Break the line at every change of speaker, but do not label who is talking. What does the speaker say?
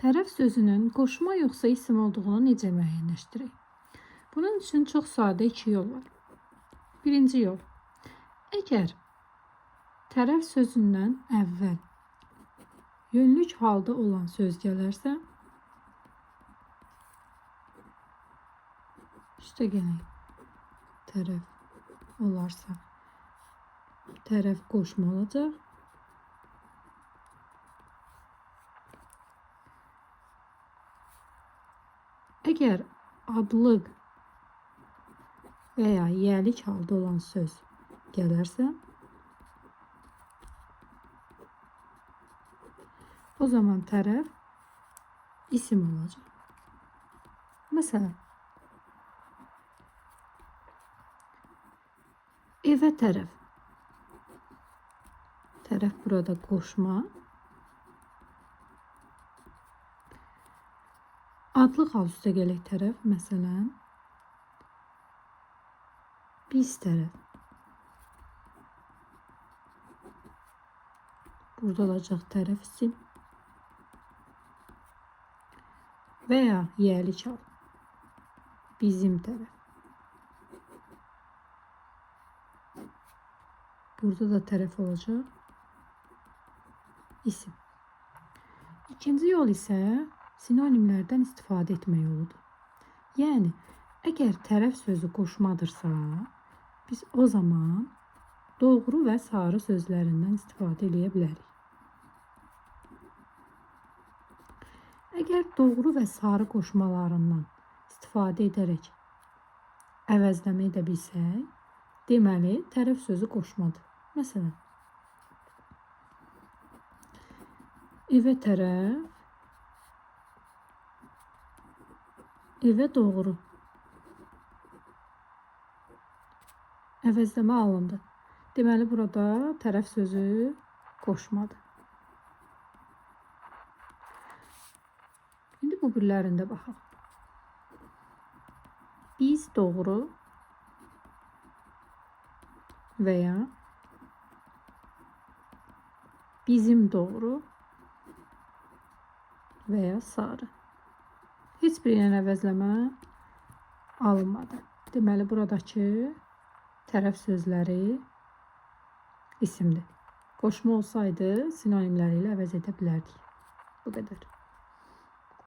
Tərəf sözünün qoşma yoxsa isim olduğunu necə müəyyənləşdirək? Bunun üçün çox sadə iki yol var. Birinci yol. Əgər tərəf sözündən əvvəl yönlük halda olan söz gələrsə, işte gələk tərəf olarsa, tərəf qoşma olacaq. Əgər adlıq veya yerlik halda olan söz gələrsə, o zaman tərəf isim olacaq. Məsələn, evə tərəf. Tərəf burada qoşma. Adlıq hal üstə gələk tərəf. Məsələn, biz tərəf. Burada olacaq tərəf isim. Veya yerlik hal. Bizim tərəf. Burada da tərəf olacaq. İsim. İkinci yol isə sinonimlərdən istifadə etmə yoludur. Yəni, əgər tərəf sözü qoşmadırsa, biz o zaman doğru və sarı sözlərindən istifadə edə bilərik. Əgər doğru və sarı qoşmalarından istifadə edərək əvəzləmə edə bilsək, deməli, tərəf sözü qoşmadır. Məsələn, evə tərəf, evə doğru. Əvəzləmə alındı. Deməli, burada tərəf sözü qoşmadır. İndi bu birlərində baxaq. Biz doğru veya bizim doğru veya sarı. Heç birinin əvəzləmə alınmadı. Deməli, buradakı tərəf sözləri isimdir. Qoşma olsaydı sinonimləri ilə əvəz edə bilərdik. Bu qədər.